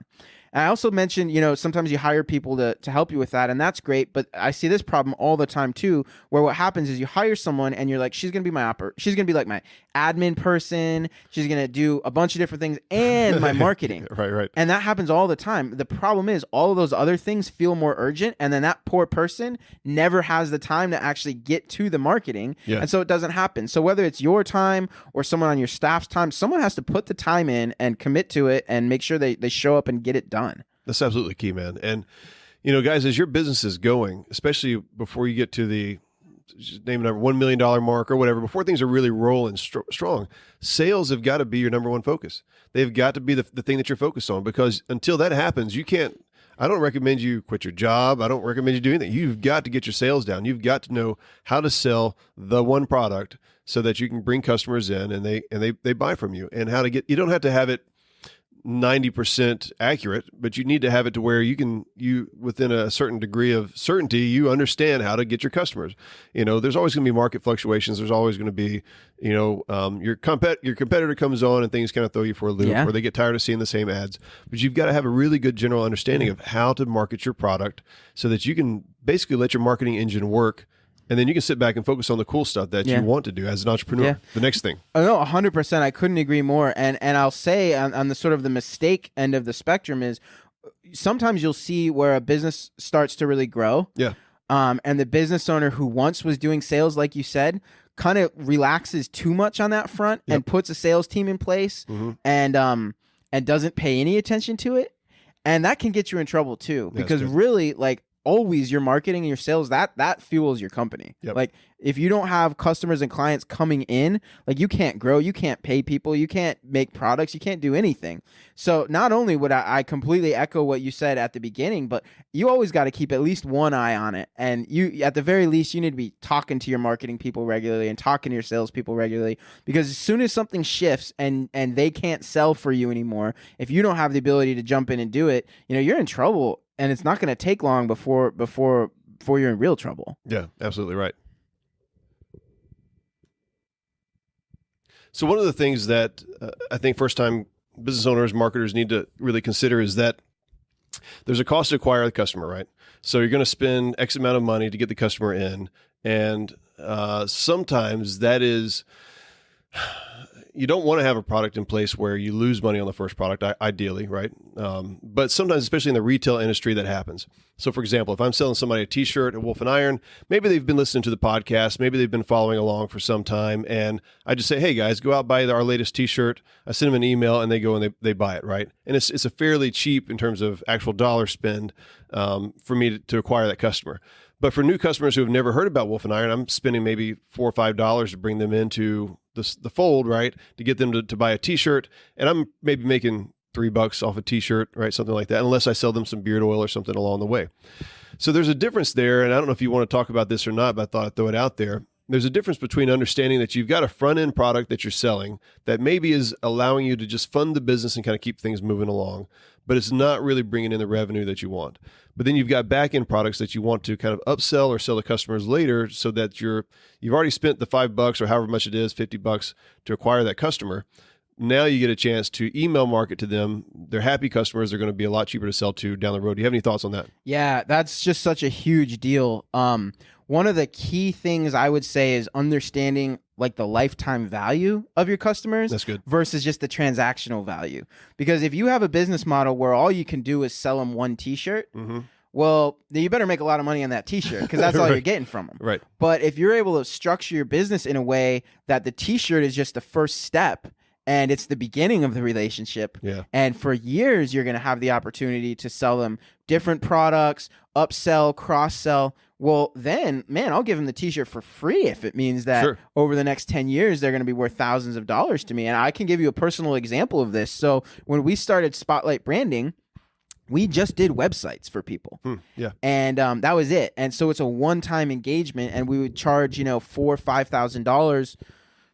And I also mentioned, sometimes you hire people to help you with that, and that's great. But I see this problem all the time too, where what happens is you hire someone and you're like, she's gonna be like my admin person. She's gonna do a bunch of different things and my marketing. Right. And that happens all the time. The problem is all of those other things feel more urgent, and then that poor person never has the time to actually get to the marketing, and so it doesn't happen. So whether it's your time or someone on your staff's time, someone has to put the time in and commit to it and make sure they show up and get it done. That's absolutely key, man. And, guys, as your business is going, especially before you get to the name number $1 million mark or whatever, before things are really rolling strong, sales have got to be your number one focus. They've got to be the thing that you're focused on, because until that happens, I don't recommend you quit your job. I don't recommend you do anything. You've got to get your sales down. You've got to know how to sell the one product so that you can bring customers in and they buy from you, and you don't have to have it 90% accurate, but you need to have it to where you within a certain degree of certainty, you understand how to get your customers. There's always going to be market fluctuations. There's always going to be, your competitor comes on and things kind of throw you for a loop, or they get tired of seeing the same ads. But you've got to have a really good general understanding of how to market your product so that you can basically let your marketing engine work. And then you can sit back and focus on the cool stuff that you want to do as an entrepreneur. Yeah. The next thing. Oh, no, 100%. I couldn't agree more. And I'll say on the sort of the mistake end of the spectrum is sometimes you'll see where a business starts to really grow. Yeah. And the business owner who once was doing sales, like you said, kind of relaxes too much on that front and puts a sales team in place and doesn't pay any attention to it. And that can get you in trouble too, because really, like, always your marketing and your sales, that fuels your company. Like if you don't have customers and clients coming in, like you can't grow, you can't pay people, you can't make products, you can't do anything. So not only would I completely echo what you said at the beginning, but you always got to keep at least one eye on it. And you, at the very least, you need to be talking to your marketing people regularly and talking to your sales people regularly, because as soon as something shifts and they can't sell for you anymore, if you don't have the ability to jump in and do it, you're in trouble. And it's not going to take long before you're in real trouble. Yeah, absolutely right. So one of the things that I think first-time business owners, marketers need to really consider is that there's a cost to acquire the customer, right? So you're going to spend X amount of money to get the customer in, and sometimes that is... You don't want to have a product in place where you lose money on the first product, ideally, right? But sometimes, especially in the retail industry, that happens. So, for example, if I'm selling somebody a T-shirt at Wolf and Iron, maybe they've been listening to the podcast, maybe they've been following along for some time, and I just say, hey, guys, go out, buy our latest T-shirt. I send them an email, and they go and they buy it, right? And it's a fairly cheap in terms of actual dollar spend for me to acquire that customer. But for new customers who have never heard about Wolf and Iron, I'm spending maybe $4 or $5 to bring them into the fold, right? To get them to buy a T-shirt, and I'm maybe making $3 off a T-shirt, right? Something like that, unless I sell them some beard oil or something along the way. So there's a difference there, and I don't know if you want to talk about this or not, but I thought I'd throw it out there. There's a difference between understanding that you've got a front-end product that you're selling that maybe is allowing you to just fund the business and kind of keep things moving along. but it's not really bringing in the revenue that you want. But then you've got back-end products that you want to kind of upsell or sell to customers later, so that you've already spent the $5 or however much it is, $50 to acquire that customer. Now you get a chance to email market to them. They're happy customers. They're going to be a lot cheaper to sell to down the road. Do you have any thoughts on that? Yeah, that's just such a huge deal. One of the key things I would say is understanding like the lifetime value of your customers. That's good. Versus just the transactional value. Because if you have a business model where all you can do is sell them one t-shirt, well, then you better make a lot of money on that t-shirt, because that's all Right. you're getting from them. Right. But if you're able to structure your business in a way that the t-shirt is just the first step and it's the beginning of the relationship, Yeah. and for years you're going to have the opportunity to sell them different products, upsell, cross-sell, well, then, man, I'll give them the t-shirt for free if it means that Sure. over the next 10 years, they're going to be worth thousands of dollars to me. And I can give you a personal example of this. So when we started Spotlight Branding, we just did websites for people. Yeah. And that was it. And so it's a one-time engagement, and we would charge, $4,000 or $5,000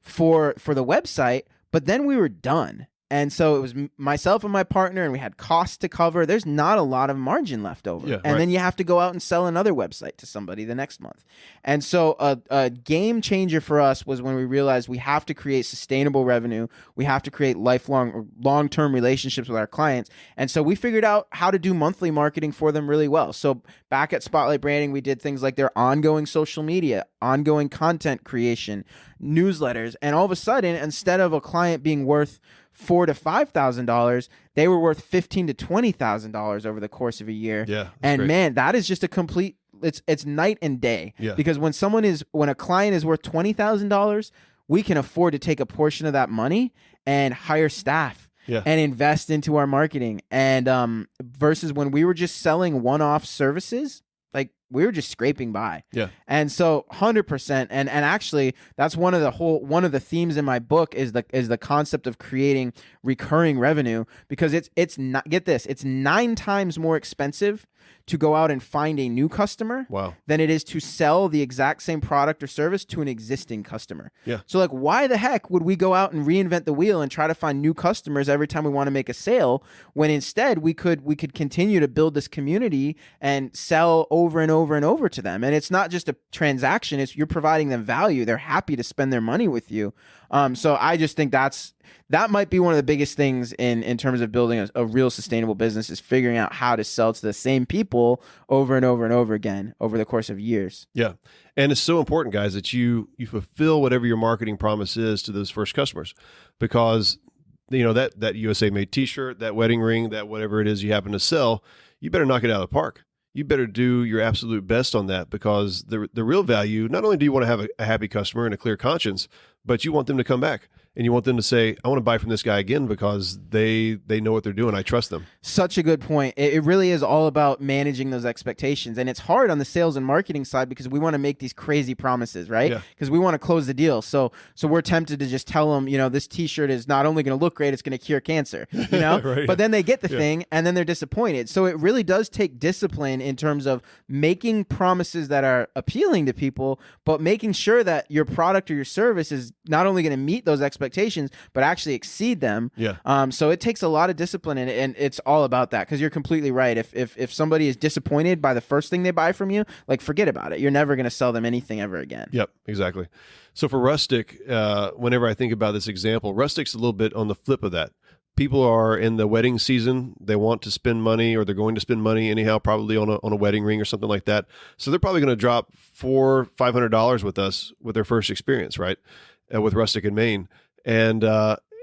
for the website, but then we were done. And so it was myself and my partner, and we had costs to cover. There's not a lot of margin left over. Yeah, and right. then you have to go out and sell another website to somebody the next month. And so a game changer for us was when we realized we have to create sustainable revenue. We have to create long-term relationships with our clients. And so we figured out how to do monthly marketing for them really well. So back at Spotlight Branding, we did things like their ongoing social media, ongoing content creation, newsletters. And all of a sudden, instead of a client being worth $4,000 to $5,000, they were worth $15,000 to $20,000 over the course of a year. Yeah. that's And great. man, that is just a complete. It's night and day. Yeah. Because when a client is worth $20,000, we can afford to take a portion of that money and hire staff. Yeah. And invest into our marketing. And versus when we were just selling one-off services, like we were just scraping by. Yeah. And so 100%. And actually that's one of the themes in my book is the concept of creating recurring revenue, because it's not, get this, it's 9 times more expensive to go out and find a new customer Wow. than it is to sell the exact same product or service to an existing customer. Yeah. So like, why the heck would we go out and reinvent the wheel and try to find new customers every time we want to make a sale, when instead we could continue to build this community and sell over and over and over to them. And it's not just a transaction, it's you're providing them value. They're happy to spend their money with you. So I just think that might be one of the biggest things in terms of building a real sustainable business, is figuring out how to sell to the same people over and over and over again over the course of years. Yeah. And it's so important, guys, that you fulfill whatever your marketing promise is to those first customers, because that USA Made t-shirt, that wedding ring, that whatever it is you happen to sell, you better knock it out of the park. You better do your absolute best on that, because the real value, not only do you want to have a happy customer and a clear conscience, but you want them to come back. And you want them to say, I want to buy from this guy again because they know what they're doing. I trust them. Such a good point. It really is all about managing those expectations. And it's hard on the sales and marketing side because we want to make these crazy promises, right? Yeah. Because we want to close the deal. So we're tempted to just tell them, this t-shirt is not only going to look great, it's going to cure cancer, Right. But then they get the thing and then they're disappointed. So it really does take discipline in terms of making promises that are appealing to people, but making sure that your product or your service is not only going to meet those expectations, but actually exceed them. Yeah. So it takes a lot of discipline, and it's all about that, because you're completely right. If somebody is disappointed by the first thing they buy from you, like, forget about it. You're never going to sell them anything ever again. Yep, exactly. So for Rustic, whenever I think about this example, Rustic's a little bit on the flip of that. People are in the wedding season. They want to spend money, or they're going to spend money anyhow, probably on a wedding ring or something like that. So they're probably going to drop $400-$500 with us with their first experience, right? With Rustic in Maine. And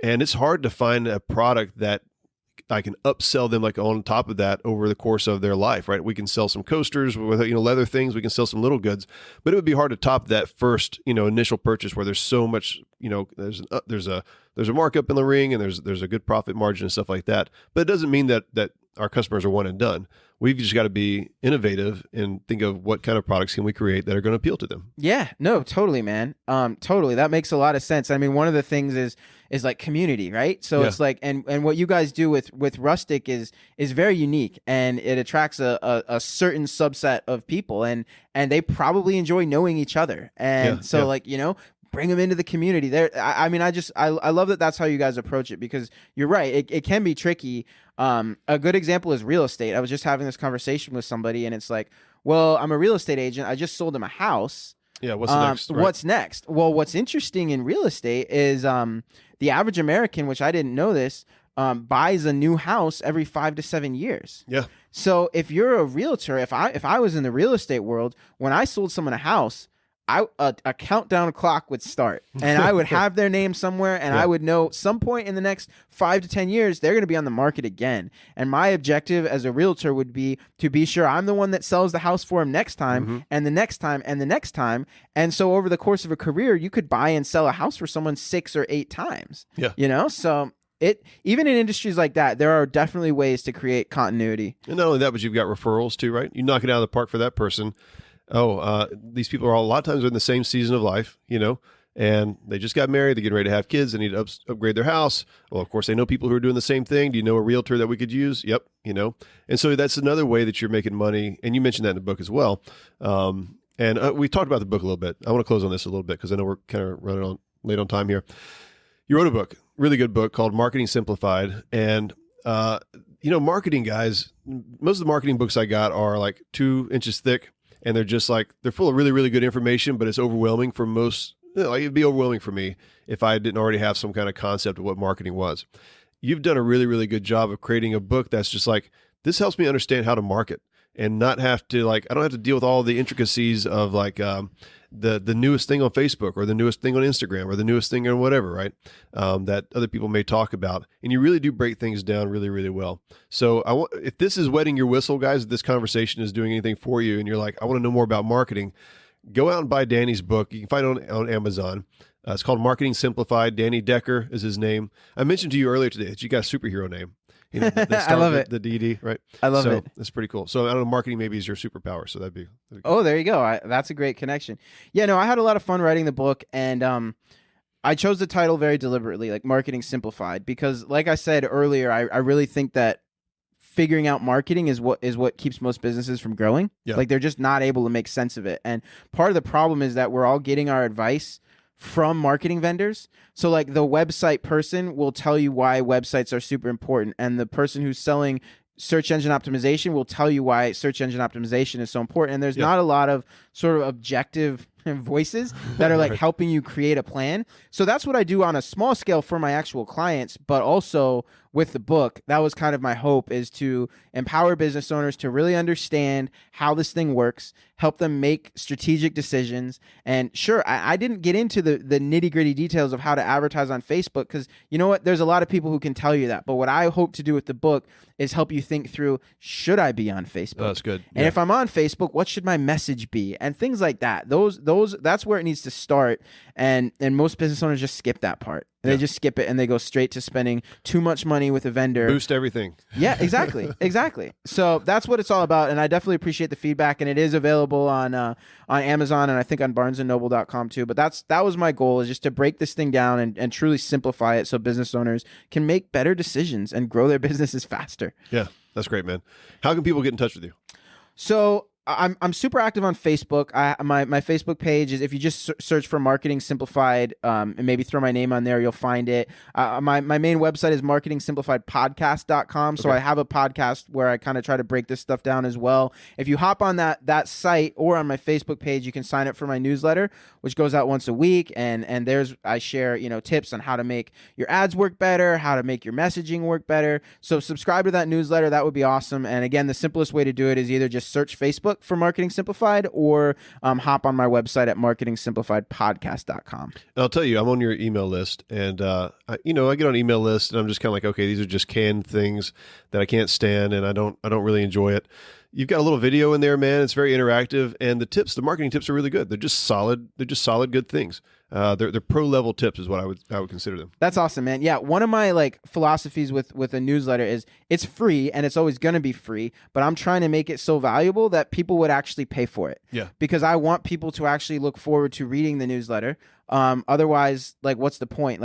it's hard to find a product that I can upsell them like on top of that over the course of their life, right? We can sell some coasters with leather things. We can sell some little goods, but it would be hard to top that first initial purchase where there's so much there's a markup in the ring, and there's a good profit margin and stuff like that. But it doesn't mean that our customers are one and done. We've just got to be innovative and think of what kind of products can we create that are going to appeal to them. Yeah, no, totally, man. Totally. That makes a lot of sense. I mean, one of the things is like community, right? So it's like, and what you guys do with Rustic is very unique, and it attracts a certain subset of people, and they probably enjoy knowing each other. And bring them into the community. I mean, I love that that's how you guys approach it, because you're right. It can be tricky. A good example is real estate. I was just having this conversation with somebody, and it's like, well, I'm a real estate agent. I just sold him a house. Yeah, what's next? Right? What's next? Well, what's interesting in real estate is the average American, which I didn't know this, buys a new house every 5 to 7 years. Yeah. So if you're a realtor, if I was in the real estate world, when I sold someone a house, a countdown clock would start, and I would have their name somewhere, and I would know some point in the next 5 to 10 years they're going to be on the market again. And my objective as a realtor would be to be sure I'm the one that sells the house for him next time, and the next time, and the next time. And so over the course of a career, you could buy and sell a house for someone 6 or 8 times. Yeah, so. Even in industries like that, there are definitely ways to create continuity. And not only that, but you've got referrals too, right? You knock it out of the park for that person. These people are a lot of times in the same season of life, and they just got married. They're getting ready to have kids. They need to upgrade their house. Well, of course, they know people who are doing the same thing. Do you know a realtor that we could use? Yep, And so that's another way that you're making money. And you mentioned that in the book as well. And we talked about the book a little bit. I want to close on this a little bit because I know we're kind of running on late on time here. You wrote a book, really good book called Marketing Simplified. And, marketing guys, most of the marketing books I got are like 2 inches thick, and they're just like, they're full of really, really good information, but it's overwhelming for most. It'd be overwhelming for me if I didn't already have some kind of concept of what marketing was. You've done a really, really good job of creating a book that's just like, this helps me understand how to market and not have to I don't have to deal with all the intricacies of the newest thing on Facebook or the newest thing on Instagram or the newest thing on whatever, right? That other people may talk about. And you really do break things down really, really well. So if this is wetting your whistle, guys, if this conversation is doing anything for you and you're like, I want to know more about marketing, go out and buy Danny's book. You can find it on Amazon. It's called Marketing Simplified. Danny Decker is his name. I mentioned to you earlier today that you got a superhero name. I love it. The DD, right? I love it. That's pretty cool. So I don't know, marketing maybe is your superpower. So that'd be cool. Oh, there you go. That's a great connection. Yeah, no, I had a lot of fun writing the book, and I chose the title very deliberately, like Marketing Simplified, because like I said earlier, I really think that figuring out marketing is what keeps most businesses from growing. Yeah. Like they're just not able to make sense of it. And part of the problem is that we're all getting our advice from marketing vendors. So like the website person will tell you why websites are super important, and the person who's selling search engine optimization will tell you why search engine optimization is so important. And there's not a lot of sort of objective voices that are like helping you create a plan. So that's what I do on a small scale for my actual clients, but also with the book, that was kind of my hope, is to empower business owners to really understand how this thing works, help them make strategic decisions. And sure, I didn't get into the nitty gritty details of how to advertise on Facebook, because you know what? There's a lot of people who can tell you that. But what I hope to do with the book is help you think through, should I be on Facebook? Oh, that's good. And if I'm on Facebook, what should my message be? And things like that. That's where it needs to start. And most business owners just skip that part. They just skip it and they go straight to spending too much money with a vendor. Boost everything. Yeah, exactly. Exactly. So that's what it's all about. And I definitely appreciate the feedback. And it is available on Amazon, and I think on barnesandnoble.com too. But that was my goal, is just to break this thing down and truly simplify it so business owners can make better decisions and grow their businesses faster. Yeah, that's great, man. How can people get in touch with you? So I'm super active on Facebook. My Facebook page is, if you just search for Marketing Simplified, and maybe throw my name on there, you'll find it. My main website is marketingsimplifiedpodcast.com. So I have a podcast where I kind of try to break this stuff down as well. If you hop on that site or on my Facebook page, you can sign up for my newsletter, which goes out once a week. And I share, tips on how to make your ads work better, how to make your messaging work better. So subscribe to that newsletter. That would be awesome. And again, the simplest way to do it is either just search Facebook for Marketing Simplified, or hop on my website at marketingsimplifiedpodcast.com. I'll tell you, I'm on your email list, and I get on email list, and I'm just kind of like, okay, these are just canned things that I can't stand, and I don't really enjoy it. You've got a little video in there, man. It's very interactive, and the marketing tips are really good. They're just solid. They're just solid, good things. They're pro level tips is what I would consider them. That's awesome, man. Yeah, one of my philosophies with a newsletter is it's free, and it's always going to be free, but I'm trying to make it so valuable that people would actually pay for it. Yeah. Because I want people to actually look forward to reading the newsletter. Otherwise, what's the point?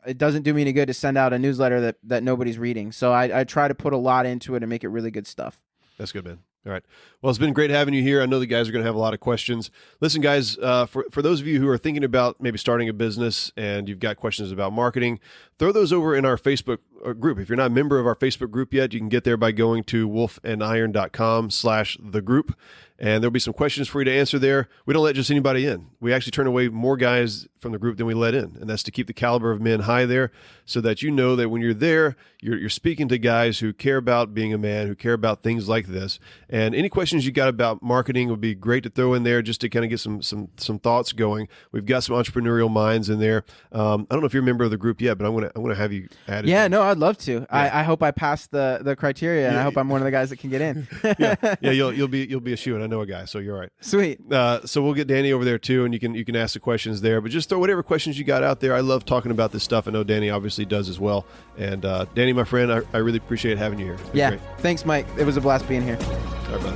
It doesn't do me any good to send out a newsletter that nobody's reading. So I try to put a lot into it and make it really good stuff. That's good, man. All right. Well, it's been great having you here. I know the guys are going to have a lot of questions. Listen, guys, for those of you who are thinking about maybe starting a business and you've got questions about marketing, throw those over in our Facebook group. If you're not a member of our Facebook group yet, you can get there by going to wolfandiron.com/thegroup. And there'll be some questions for you to answer there. We don't let just anybody in. We actually turn away more guys from the group than we let in. And that's to keep the caliber of men high there so that you know that when you're there, you're speaking to guys who care about being a man, who care about things like this. And any questions you got about marketing would be great to throw in there just to kind of get some thoughts going. We've got some entrepreneurial minds in there. I don't know if you're a member of the group yet, but I want to have you added. Yeah, no, I'd love to. Yeah. I hope I pass the criteria, and I hope I'm one of the guys that can get in. Yeah, you'll be a shoo, and I know a guy, so you're all right. Sweet. So we'll get Danny over there too, and you can ask the questions there. But just throw whatever questions you got out there. I love talking about this stuff. I know Danny obviously does as well. And Danny, my friend, I really appreciate having you here. Yeah, great. Thanks, Mike. It was a blast being here. All right, bud.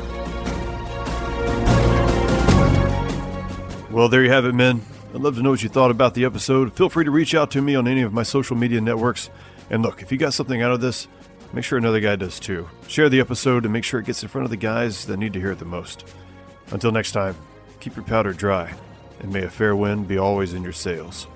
Well, there you have it, men. I'd love to know what you thought about the episode. Feel free to reach out to me on any of my social media networks. And look, if you got something out of this, make sure another guy does too. Share the episode and make sure it gets in front of the guys that need to hear it the most. Until next time, keep your powder dry, and may a fair wind be always in your sails.